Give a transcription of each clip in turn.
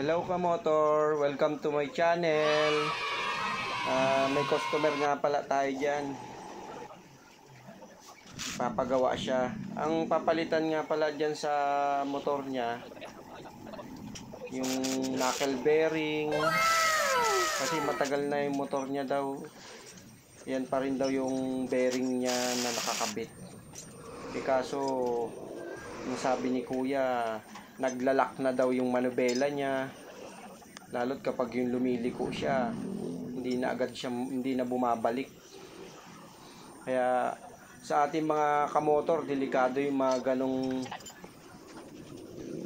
Hello kamotor, welcome to my channel. May customer nga pala tayo dyan. Papagawa siya. Ang papalitan nga pala dyan sa motor niya, yung knuckle bearing. Kasi matagal na yung motor niya daw. Yan pa rin daw yung bearing niya na nakakabit. Kaso, yung sabi ni kuya, naglalak na daw yung manubela niya, lalo't kapag yung lumiliko siya, hindi na bumabalik. Kaya sa ating mga kamotor, delikado yung mga ganong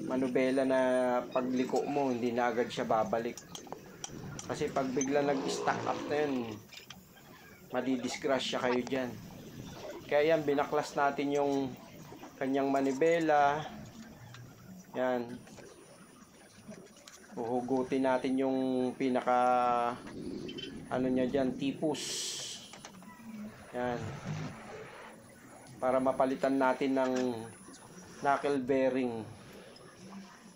manubela na pagliko mo, hindi na agad siya babalik. Kasi pag bigla nag-stack up na yun, madidisgrasya kayo dyan. Kaya yan, binaklas natin yung kanyang manubela. Yan. Uhugutin natin yung pinaka niya dyan, tipus. Yan. Para mapalitan natin ng knuckle bearing.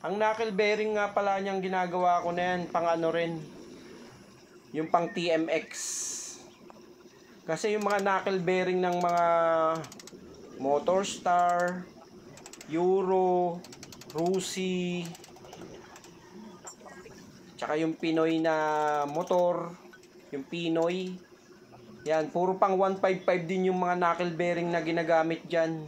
Ang knuckle bearing nga pala niyang ginagawa ko na yan, pang rin, yung pang TMX. Kasi yung mga knuckle bearing ng mga Motorstar, Euro, Rusi, tsaka yung Pinoy na motor, yung Pinoy, yan, puro pang 155 din yung mga knuckle bearing na ginagamit dyan.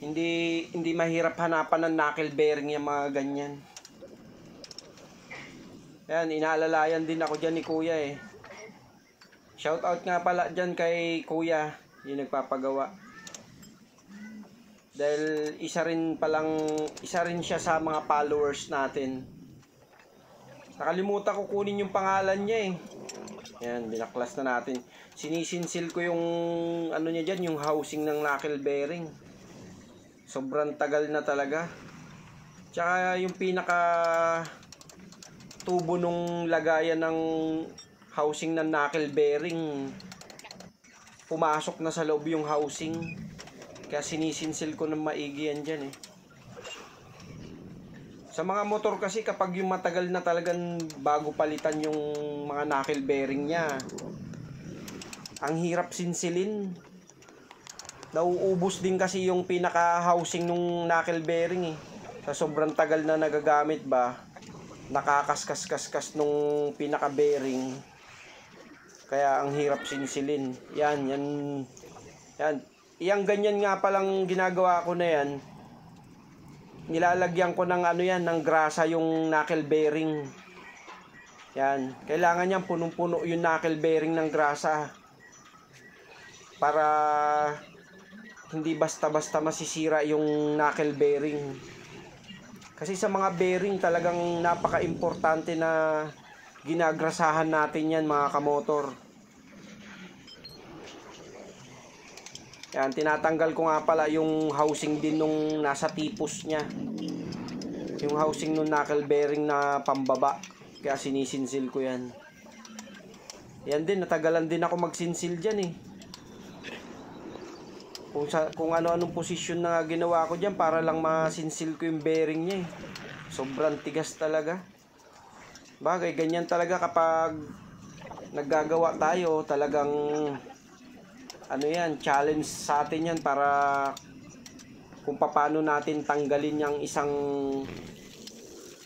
Hindi mahirap hanapan ng knuckle bearing yung mga ganyan. Yan, inaalalayan din ako dyan ni kuya eh. Shout out nga pala dyan kay kuya, yung nagpapagawa. Dahil isa rin siya sa mga followers natin. Nakalimutan ko kunin yung pangalan niya eh. Yan, binaklas na natin. Sinisinsil ko yung niya dyan, yung housing ng knuckle bearing. Sobrang tagal na talaga. Tsaka yung pinaka tubo nung lagayan ng housing ng knuckle bearing, pumasok na sa loob yung housing. Kaya sinisinsil ko ng maigi yan dyan eh. Sa mga motor kasi kapag yung matagal na talagang bago palitan yung mga knuckle bearing niya, ang hirap sinsilin. Nauubos din kasi yung pinaka housing nung knuckle bearing eh. Sa sobrang tagal na nagagamit ba, nakakaskas-kaskas nung pinaka bearing. Kaya ang hirap sinsilin. Yan. Iyang ganyan nga palang ginagawa ko na yan. Nilalagyan ko ng ng grasa yung knuckle bearing. Yan. Kailangan niyan punong-puno yung knuckle bearing ng grasa. Para hindi basta-basta masisira yung knuckle bearing. Kasi sa mga bearing talagang napaka-importante na ginagrasahan natin yan mga kamotor. Yan, tinatanggal ko nga pala yung housing din nung nasa tipos niya. Yung housing nung knuckle bearing na pambaba. Kaya sinisinsil ko yan. Yan din, natagalan din ako magsinsil dyan eh. Kung ano-anong posisyon na ginawa ko dyan para lang masinsil ko yung bearing niya eh. Sobrang tigas talaga. Bagay, ganyan talaga kapag naggagawa tayo, talagang challenge sa atin yan para kung paano natin tanggalin yung isang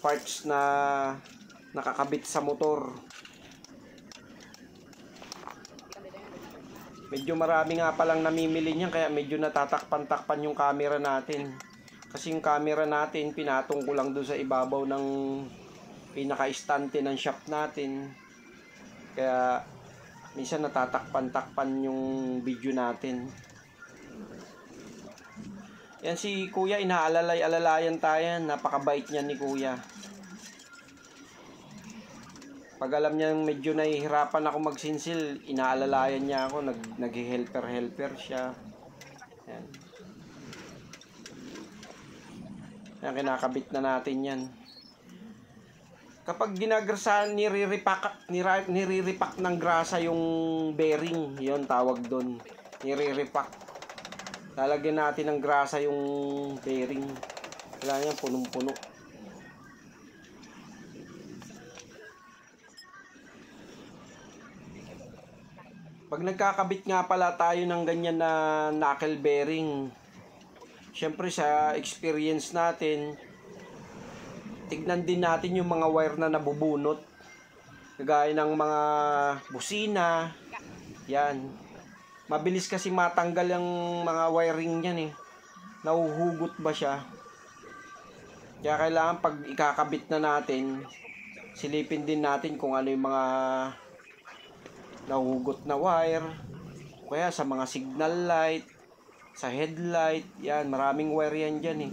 parts na nakakabit sa motor. Medyo marami nga palang namimili niyan kaya medyo natatakpan-takpan yung camera natin. Kasi yung camera natin, pinatong ko lang doon sa ibabaw ng pinaka-istante ng shop natin. Kaya minsan natatakpan-takpan yung video natin. Yan si kuya, inaalalayan tayo. Napakabait niya ni kuya. Pag alam niya medyo nahihirapan ako magsinsil, inaalalayan niya ako. Nag-helper siya. Yan. Yan, kinakabit na natin yan. Kapag ginagrasahan, niriripak ng grasa yung bearing, yon tawag doon. Niriripak. Lalagyan natin ng grasa yung bearing. Kailangan yan punong-puno. Pag nagkakabit nga pala tayo ng ganyan na knuckle bearing, syempre sa experience natin, tignan din natin yung mga wire na nabubunot. Kagaya ng mga busina, yan. Mabilis kasi matanggal yung mga wiring yan eh. Nahuhugot ba siya? Kaya kailangan pag ikakabit na natin, silipin din natin kung ano yung mga nahuhugot na wire. Kaya sa mga signal light, sa headlight, yan, maraming wire yan dyan eh.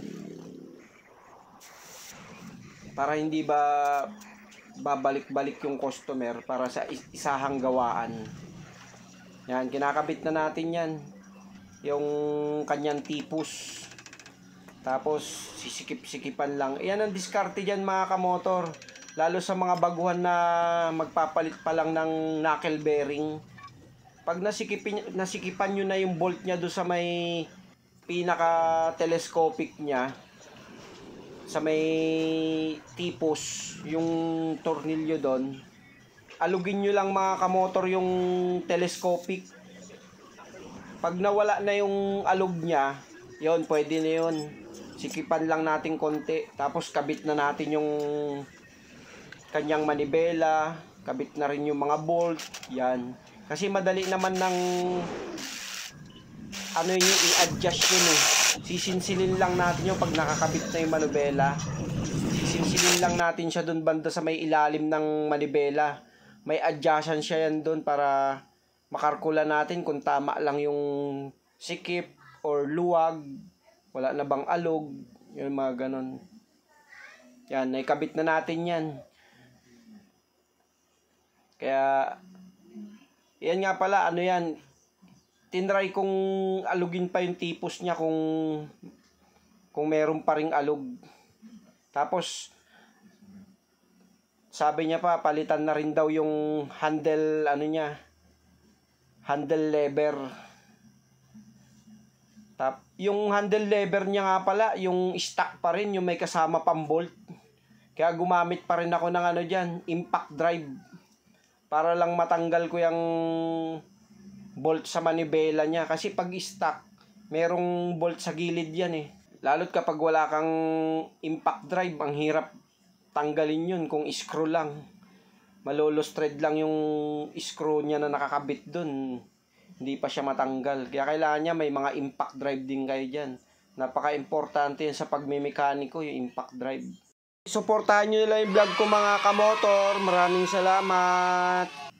Para hindi ba babalik-balik yung customer para sa isahang gawaan. Yan, kinakabit na natin yan. Yung kanyang tipos. Tapos, sisikip-sikipan lang. Yan ang diskarte dyan mga kamotor. Lalo sa mga baguhan na magpapalit pa lang ng knuckle bearing. Pag nasikipan nyo na yung bolt nya doon sa may pinaka-telescopic nya, sa may tipos, yung tornilyo doon, alugin nyo lang mga kamotor yung telescopic. Pag nawala na yung alug nya, yon pwede na yun. Sikipan lang natin konti, tapos kabit na natin yung kanyang manibela, kabit na rin yung mga bolt, yan. Kasi madali naman ng ano yung i-adjust yun eh. Sisinsilin lang natin yung pag nakakabit na yung manibela. Sisinsilin lang natin siya dun banda sa may ilalim ng manibela. May adjustan siya yan dun para makarkula natin kung tama lang yung sikip or luwag. Wala na bang alog. Yung mga ganon. Yan, naikabit na natin yan. Kaya, yan nga pala, ano yan, tinry kong alugin pa yung tipos niya kung meron pa ring alog. Tapos, sabi niya pa, palitan na rin daw yung handle, ano niya, handle lever. Yung handle lever niya nga pala, yung stock pa rin, yung may kasama pang bolt. Kaya gumamit pa rin ako ng ano dyan, impact drive. Para lang matanggal ko yung bolt sa manibela niya. Kasi pag stock, merong bolt sa gilid yan eh. Lalo't kapag wala kang impact drive, ang hirap tanggalin yun kung screw lang. Malolos thread lang yung screw niya na nakakabit dun. Hindi pa siya matanggal. Kaya kailangan niya may mga impact drive din kayo dyan. Napaka-importante yan sa pagmimekaniko, yung impact drive. Suportahan nyo nila yung vlog ko mga kamotor. Maraming salamat.